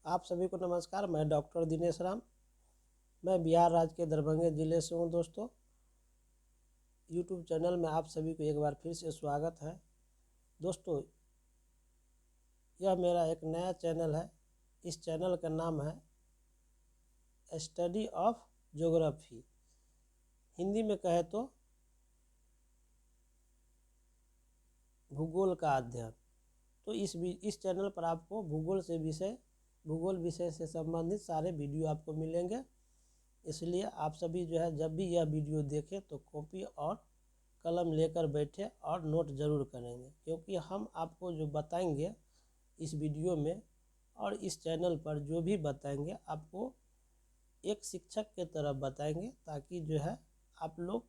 आप सभी को नमस्कार। मैं डॉक्टर दिनेश राम। मैं बिहार राज्य के दरभंगा ज़िले से हूँ। दोस्तों, यूट्यूब चैनल में आप सभी को एक बार फिर से स्वागत है। दोस्तों, यह मेरा एक नया चैनल है। इस चैनल का नाम है स्टडी ऑफ ज्योग्राफी। हिंदी में कहे तो भूगोल का अध्ययन। तो इस चैनल पर आपको भूगोल विषय से संबंधित सारे वीडियो आपको मिलेंगे। इसलिए आप सभी जो है जब भी यह वीडियो देखें तो कॉपी और कलम लेकर बैठे और नोट ज़रूर करेंगे, क्योंकि हम आपको जो बताएंगे इस वीडियो में और इस चैनल पर जो भी बताएंगे आपको एक शिक्षक के तरह बताएंगे, ताकि जो है आप लोग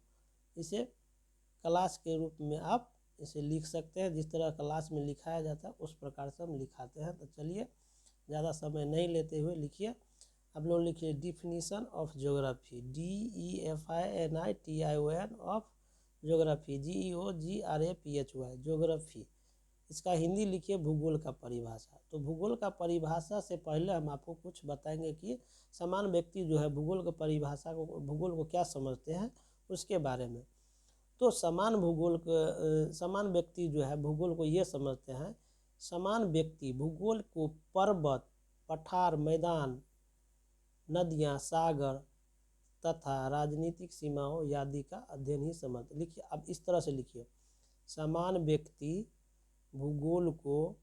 इसे क्लास के रूप में आप इसे लिख सकते हैं। जिस तरह क्लास में लिखाया जाता है उस प्रकार से हम लिखाते हैं। तो चलिए ज़्यादा समय नहीं लेते हुए लिखिए। आप लोग लिखिए definition of geography, DEFINITION of geography, GEOGRAPHY geography. इसका हिंदी लिखिए भूगोल का परिभाषा। तो भूगोल का परिभाषा से पहले हम आपको कुछ बताएंगे कि समान व्यक्ति जो है भूगोल की परिभाषा को, भूगोल को क्या समझते हैं उसके बारे में। तो समान व्यक्ति जो है भूगोल को ये समझते हैं, समान व्यक्ति भूगोल को पर्वत, पठार, मैदान, नदियाँ, सागर तथा राजनीतिक सीमाओं आदि का अध्ययन ही समझते। लिखिए, अब इस तरह से लिखिए, समान व्यक्ति भूगोल को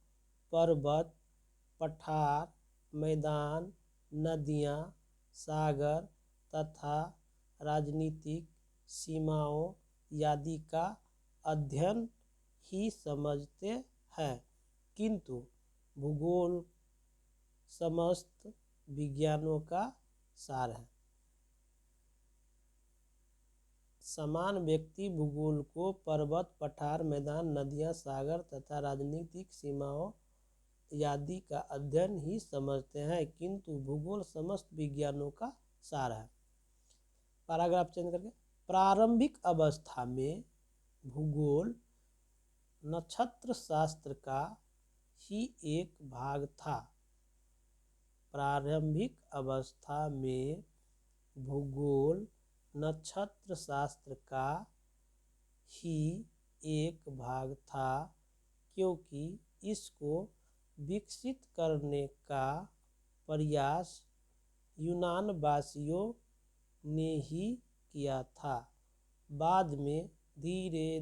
पर्वत, पठार, मैदान, नदियाँ, सागर तथा राजनीतिक सीमाओं आदि का अध्ययन ही समझते हैं, किंतु भूगोल समस्त विज्ञानों का सार है। समान व्यक्ति भूगोल को पर्वत, पठार, मैदान, नदियाँ, सागर तथा राजनीतिक सीमाओं आदि का अध्ययन ही समझते हैं, किंतु भूगोल समस्त विज्ञानों का सार है। पैराग्राफ चेंज करके, प्रारंभिक अवस्था में भूगोल नक्षत्र शास्त्र का ही एक भाग था। प्रारंभिक अवस्था में भूगोल नक्षत्र शास्त्र का ही एक भाग था, क्योंकि इसको विकसित करने का प्रयास यूनान वासियों ने ही किया था। बाद में धीरे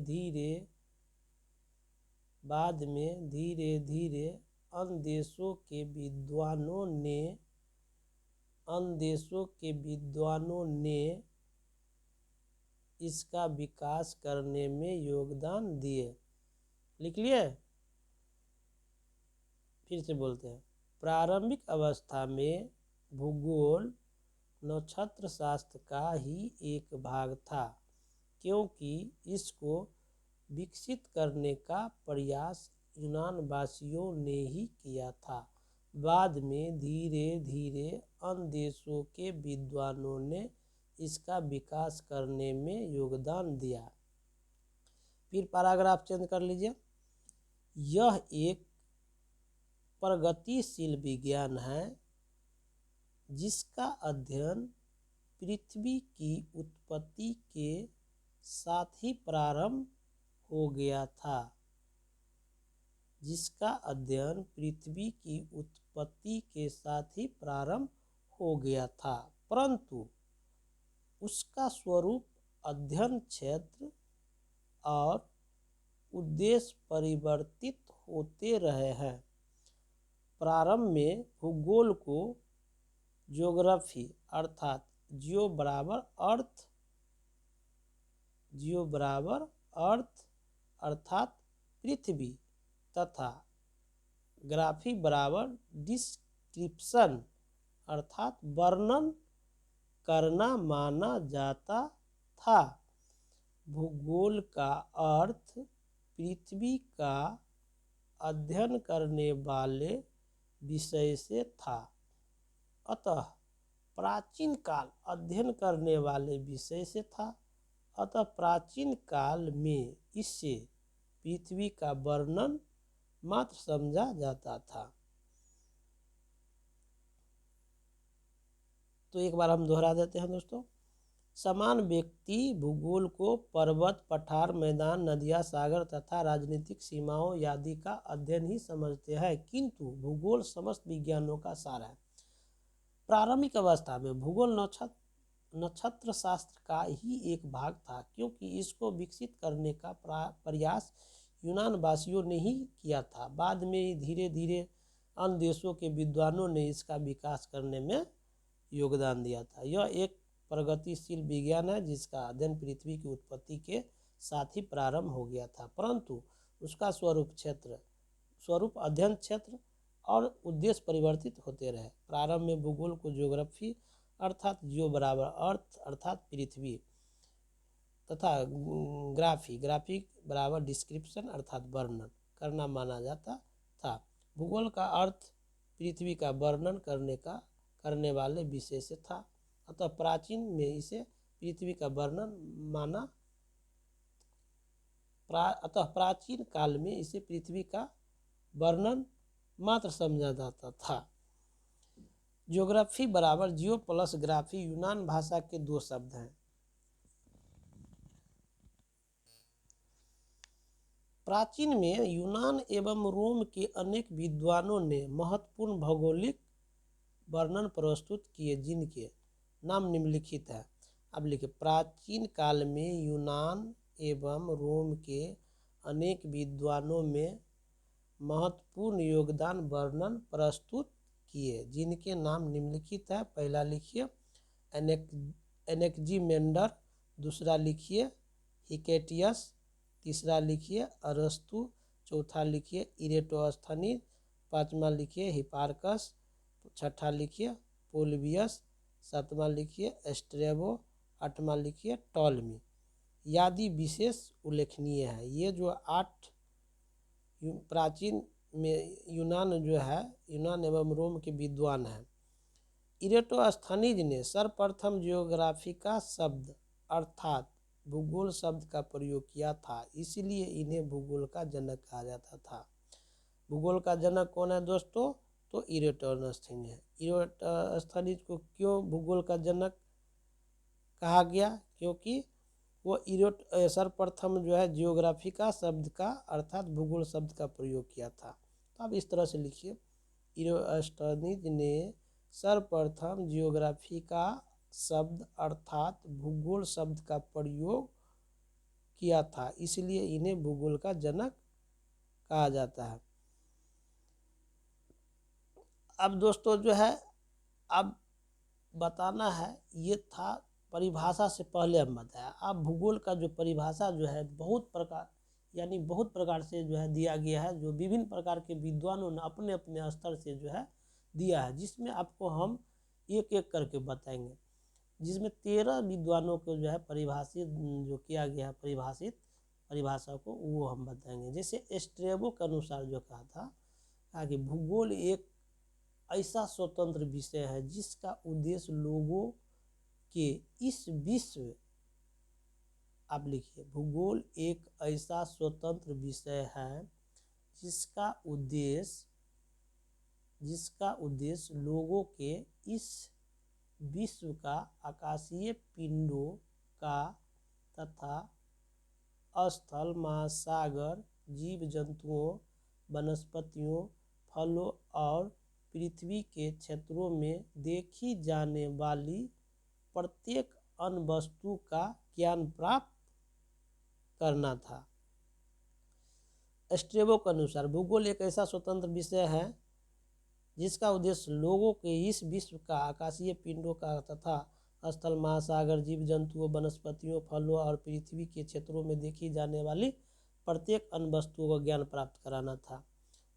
धीरे अन्य देशों के विद्वानों ने इसका विकास करने में योगदान दिए। लिख लिए? फिर से बोलते हैं, प्रारंभिक अवस्था में भूगोल नक्षत्र शास्त्र का ही एक भाग था, क्योंकि इसको विकसित करने का प्रयास यूनान वासियों ने ही किया था। बाद में धीरे धीरे अन्य देशों के विद्वानों ने इसका विकास करने में योगदान दिया। फिर पैराग्राफ चेंज कर लीजिए, यह एक प्रगतिशील विज्ञान है जिसका अध्ययन पृथ्वी की उत्पत्ति के साथ ही प्रारंभ हो गया था। जिसका अध्ययन पृथ्वी की उत्पत्ति के साथ ही प्रारंभ हो गया था, परंतु उसका स्वरूप, अध्ययन क्षेत्र और उद्देश्य परिवर्तित होते रहे हैं। प्रारंभ में भूगोल को ज्योग्राफी अर्थात जियो बराबर अर्थ अर्थात पृथ्वी तथा ग्राफी बराबर डिस्क्रिप्शन अर्थात वर्णन करना माना जाता था। भूगोल का अर्थ पृथ्वी का अध्ययन करने वाले विषय से था। अतः प्राचीन काल अध्ययन करने वाले विषय से था। अतः प्राचीन काल में इससे पृथ्वी का वर्णन मात्र समझा जाता था। तो एक बार हम दोहरा देते हैं दोस्तों। समान व्यक्ति भूगोल को पर्वत, पठार, मैदान, नदियाँ, सागर तथा राजनीतिक सीमाओं आदि का अध्ययन ही समझते हैं, किंतु भूगोल समस्त विज्ञानों का सार है। प्रारंभिक अवस्था में भूगोल नक्षत्र शास्त्र का ही एक भाग था, क्योंकि इसको विकसित करने का प्रयास यूनान वासियों ने ही किया था। बाद में धीरे धीरे अन्य देशों के विद्वानों ने इसका विकास करने में योगदान दिया था। यह एक प्रगतिशील विज्ञान है जिसका अध्ययन पृथ्वी की उत्पत्ति के साथ ही प्रारंभ हो गया था, परंतु उसका स्वरूप अध्ययन क्षेत्र और उद्देश्य परिवर्तित होते रहे। प्रारंभ में भूगोल को ज्योग्राफी अर्थात जियो बराबर अर्थ अर्थात पृथ्वी तथा ग्राफी बराबर डिस्क्रिप्शन अर्थात वर्णन करना माना जाता था। भूगोल का अर्थ पृथ्वी का वर्णन करने वाले विषय से था। अतः प्राचीन में इसे पृथ्वी का वर्णन माना प्राचीन काल में इसे पृथ्वी का वर्णन मात्र समझा जाता था। ज्योग्राफी बराबर जियो प्लस ग्राफी यूनान भाषा के दो शब्द हैं। प्राचीन में यूनान एवं रोम के अनेक विद्वानों ने महत्वपूर्ण भौगोलिक वर्णन प्रस्तुत किए, जिनके नाम निम्नलिखित है। अब लिखिए, प्राचीन काल में यूनान एवं रोम के अनेक विद्वानों में महत्वपूर्ण योगदान वर्णन प्रस्तुत किए, जिनके नाम निम्नलिखित है। पहला लिखिए एनेक्जीमेंडर, दूसरा लिखिए हिकेटियस, तीसरा लिखिए अरस्तु, चौथा लिखिए इरेटोस्थनीज, पांचवा लिखिए हिपार्कस, छठा लिखिए पोलिबियस, सातवां लिखिए स्ट्रेबो, आठवां लिखिए टॉलमी। आदि विशेष उल्लेखनीय है। ये जो 8 प्राचीन में यूनान एवं रोम के विद्वान हैं। इरेटोस्थनीज ने सर्वप्रथम जियोग्राफी का शब्द अर्थात भूगोल शब्द का प्रयोग किया था, इसलिए इन्हें भूगोल का जनक कहा जाता था। भूगोल का जनक कौन है दोस्तों? तो इरेटोस्थनीज है। इरेटोस्थनीज को क्यों भूगोल का जनक कहा गया? क्योंकि वो सर्वप्रथम जियोग्राफी का शब्द का अर्थात भूगोल शब्द का प्रयोग किया था। तो आप इस तरह से लिखिए, इरेटोस्थनीज ने सर्वप्रथम जियोग्राफी का शब्द अर्थात भूगोल शब्द का प्रयोग किया था, इसलिए इन्हें भूगोल का जनक कहा जाता है। अब दोस्तों अब बताना है, ये था परिभाषा से पहले हम बताया। अब भूगोल का जो परिभाषा बहुत प्रकार से दिया गया है, जो विभिन्न प्रकार के विद्वानों ने अपने अपने स्तर से दिया है, जिसमें आपको हम एक एक करके बताएंगे। जिसमें 13 विद्वानों को परिभाषित जो किया गया है परिभाषा को, वो हम बताएंगे। जैसे स्ट्रेबो के अनुसार जो कहा कि भूगोल एक ऐसा स्वतंत्र विषय है जिसका उद्देश्य लोगों के इस विश्व आप लिखिए, भूगोल एक ऐसा स्वतंत्र विषय है जिसका उद्देश्य लोगों के इस विश्व का आकाशीय पिंडों का तथा स्थल, महासागर, जीव जंतुओं, वनस्पतियों, फलों और पृथ्वी के क्षेत्रों में देखी जाने वाली प्रत्येक अन्य वस्तु का ज्ञान प्राप्त करना था। स्ट्रेबो के अनुसार भूगोल एक ऐसा स्वतंत्र विषय है जिसका उद्देश्य लोगों के इस विश्व का आकाशीय पिंडों का तथा स्थल, महासागर, जीव जंतुओं, वनस्पतियों, फलों और पृथ्वी के क्षेत्रों में देखी जाने वाली प्रत्येक अन्य वस्तुओं का ज्ञान प्राप्त कराना था।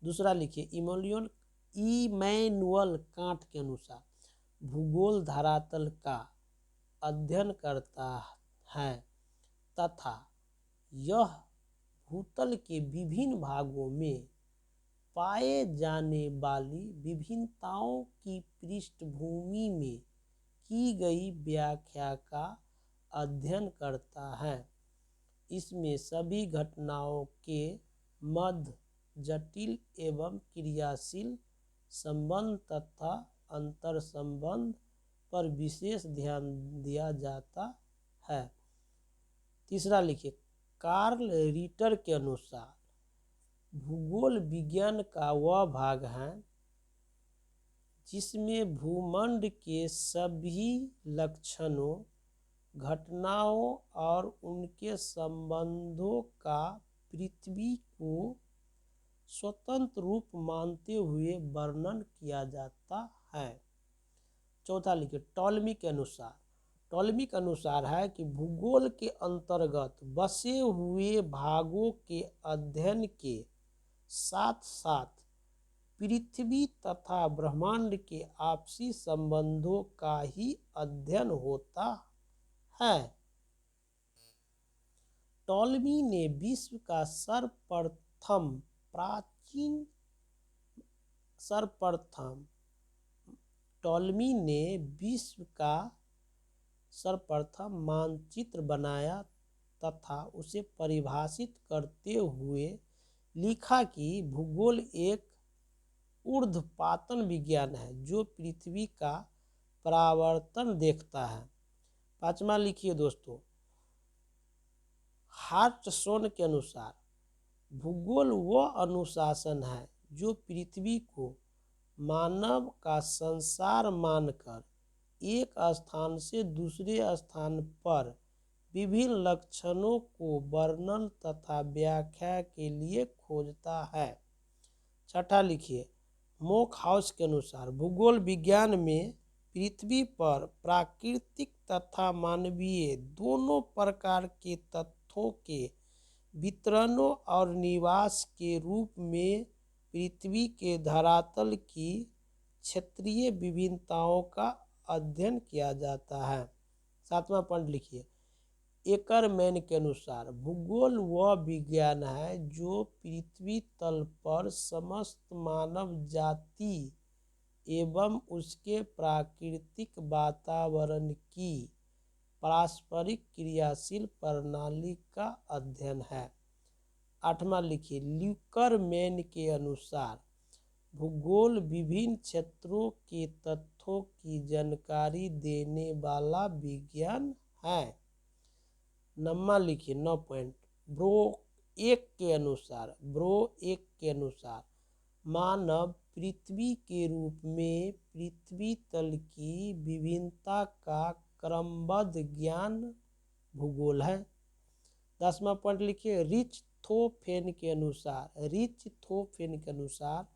दूसरा लिखिए, इमैनुअल कांट के अनुसार भूगोल धरातल का अध्ययन करता है तथा यह भूतल के विभिन्न भागों में पाए जाने वाली विभिन्नताओं की पृष्ठभूमि में की गई व्याख्या का अध्ययन करता है। इसमें सभी घटनाओं के मध्य जटिल एवं क्रियाशील संबंध तथा अंतर संबंध पर विशेष ध्यान दिया जाता है। तीसरा लिखिए, कार्ल रिटर के अनुसार भूगोल विज्ञान का वह भाग है जिसमें भूमंड के सभी लक्षणों, घटनाओं और उनके संबंधों का पृथ्वी को स्वतंत्र रूप मानते हुए वर्णन किया जाता है। चौथा लिखिए, टॉलमी के अनुसार। टॉलमी के अनुसार है कि भूगोल के अंतर्गत बसे हुए भागों के अध्ययन के साथ साथ पृथ्वी तथा ब्रह्मांड के आपसी संबंधों का ही अध्ययन होता है। टॉलमी ने विश्व का सर्वप्रथम मानचित्र बनाया तथा उसे परिभाषित करते हुए लिखा कि भूगोल एक ऊर्ध्वपातन विज्ञान है जो पृथ्वी का परावर्तन देखता है। पांचवा लिखिए दोस्तों, हार्टसोन के अनुसार भूगोल वह अनुशासन है जो पृथ्वी को मानव का संसार मानकर एक स्थान से दूसरे स्थान पर विभिन्न लक्षणों को वर्णन तथा व्याख्या के लिए खोजता है। छठा लिखिए, मोकहाउस के अनुसार भूगोल विज्ञान में पृथ्वी पर प्राकृतिक तथा मानवीय दोनों प्रकार के तत्वों के वितरणों और निवास के रूप में पृथ्वी के धरातल की क्षेत्रीय विभिन्नताओं का अध्ययन किया जाता है। सातवां पॉइंट लिखिए, एकरमैन के अनुसार भूगोल वह विज्ञान है जो पृथ्वी तल पर समस्त मानव जाति एवं उसके प्राकृतिक वातावरण की पारस्परिक क्रियाशील प्रणाली का अध्ययन है। आठवां लिखिए, ल्यूकरमैन के अनुसार भूगोल विभिन्न क्षेत्रों के तथ्यों की जानकारी देने वाला विज्ञान है। नौवां लिखिए, 9 पॉइंट, ब्रो एक के अनुसार मानव पृथ्वी के रूप में पृथ्वी तल की विभिन्नता का क्रमबद्ध ज्ञान भूगोल है। 10वां पॉइंट लिखिए, रिचथोफेन के अनुसार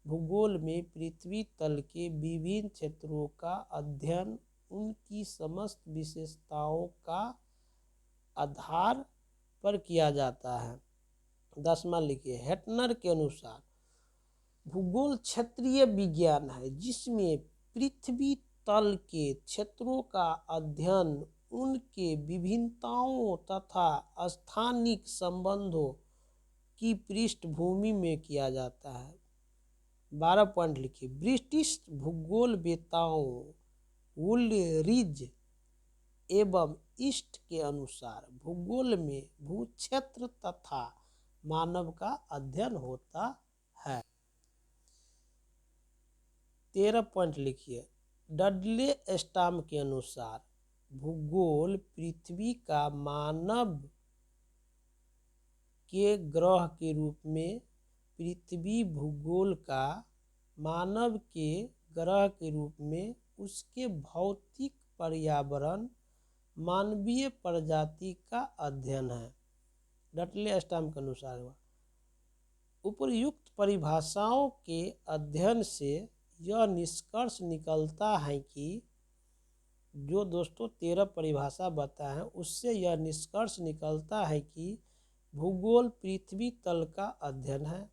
भूगोल में पृथ्वी तल के विभिन्न क्षेत्रों का अध्ययन उनकी समस्त विशेषताओं का आधार पर किया जाता है। 10वां लिखिए, हेटनर के अनुसार भूगोल क्षेत्रीय विज्ञान है जिसमें पृथ्वी तल के क्षेत्रों का अध्ययन उनके विभिन्नताओं तथा स्थानिक संबंधों की पृष्ठभूमि में किया जाता है। 12 पॉइंट लिखिए, ब्रिटिश भूगोलवेत्ताओं वुलरिज एवं ईस्ट के अनुसार भूगोल में भूक्षेत्र तथा मानव का अध्ययन होता है। 13 पॉइंट लिखिए, डडले स्टॉर्म के अनुसार भूगोल पृथ्वी का मानव के ग्रह के रूप में पृथ्वी भूगोल का मानव के ग्रह के रूप में उसके भौतिक पर्यावरण मानवीय प्रजाति का अध्ययन है। डडले स्टॉर्म के अनुसार उपर्युक्त परिभाषाओं के अध्ययन से यह निष्कर्ष निकलता है कि जो दोस्तों 13 परिभाषा बताए हैं उससे यह निष्कर्ष निकलता है कि भूगोल पृथ्वी तल का अध्ययन है।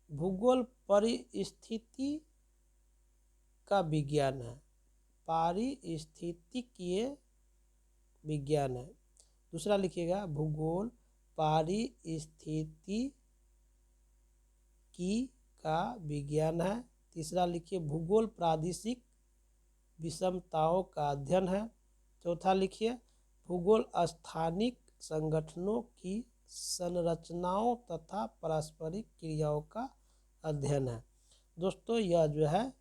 भूगोल परिस्थिति का विज्ञान है, पारिस्थितिकीय विज्ञान है। दूसरा लिखिएगा, भूगोल पारिस्थितिकी का विज्ञान है। तीसरा लिखिए, भूगोल प्रादेशिक विषमताओं का अध्ययन है। चौथा लिखिए, भूगोल स्थानिक संगठनों की संरचनाओं तथा पारस्परिक क्रियाओं का अध्ययन है। दोस्तों यह जो है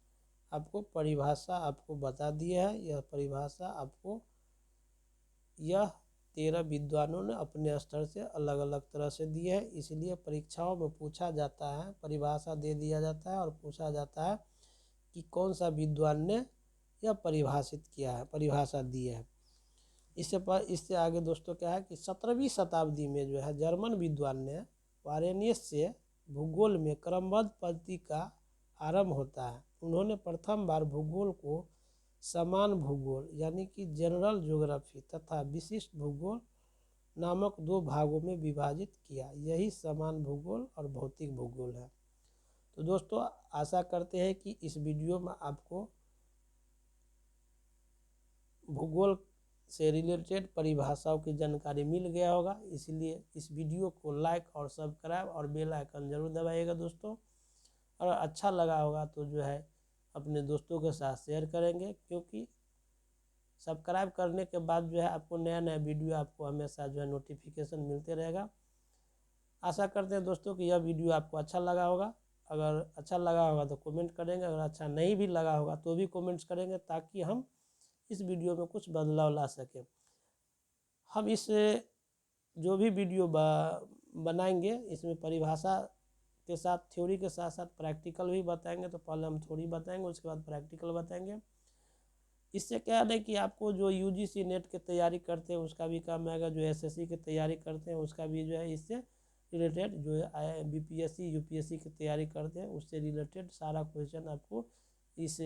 आपको परिभाषा आपको बता दिया है। यह परिभाषा आपको यह 13 विद्वानों ने अपने स्तर से अलग अलग तरह से दिए है, इसलिए परीक्षाओं में पूछा जाता है, परिभाषा दे दिया जाता है और पूछा जाता है कि कौन सा विद्वान ने यह परिभाषित किया है, परिभाषा दी है। इससे आगे दोस्तों क्या है कि 17वीं शताब्दी में जो है जर्मन विद्वान ने वारेनियस से भूगोल में क्रमबद्ध पद्धति का आरंभ होता है। उन्होंने प्रथम बार भूगोल को समान भूगोल यानी कि जनरल ज्योग्राफी तथा विशिष्ट भूगोल नामक दो भागों में विभाजित किया। यही समान भूगोल और भौतिक भूगोल है। तो दोस्तों आशा करते हैं कि इस वीडियो में आपको भूगोल से रिलेटेड परिभाषाओं की जानकारी मिल गया होगा, इसलिए इस वीडियो को लाइक और सब्सक्राइब और बेल आइकन जरूर दबाइएगा दोस्तों। और अच्छा लगा होगा तो जो है अपने दोस्तों के साथ शेयर करेंगे, क्योंकि सब्सक्राइब करने के बाद जो है आपको नया नया वीडियो आपको हमेशा जो है नोटिफिकेशन मिलते रहेगा। आशा करते हैं दोस्तों कि यह वीडियो आपको अच्छा लगा होगा। अगर अच्छा लगा होगा तो कमेंट करेंगे, अगर अच्छा नहीं भी लगा होगा तो भी कमेंट्स करेंगे, ताकि हम इस वीडियो में कुछ बदलाव ला सकें। हम इस जो भी वीडियो बनाएंगे इसमें परिभाषा के साथ, थ्योरी के साथ साथ प्रैक्टिकल भी बताएंगे। तो पहले हम थ्योरी बताएंगे, उसके बाद प्रैक्टिकल बताएंगे। इससे क्या है कि आपको जो यूजीसी नेट की तैयारी करते हैं उसका भी काम आएगा, जो एसएससी की तैयारी करते हैं उसका भी जो है इससे रिलेटेड, जो है बीपीएससी यूपीएससी की तैयारी करते हैं उससे रिलेटेड सारा क्वेश्चन आपको इस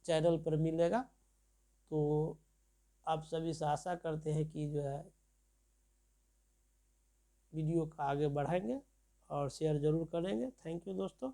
चैनल पर मिलेगा। तो आप सभी से आशा करते हैं कि जो है वीडियो को आगे बढ़ाएंगे और शेयर ज़रूर करेंगे। थैंक यू दोस्तों।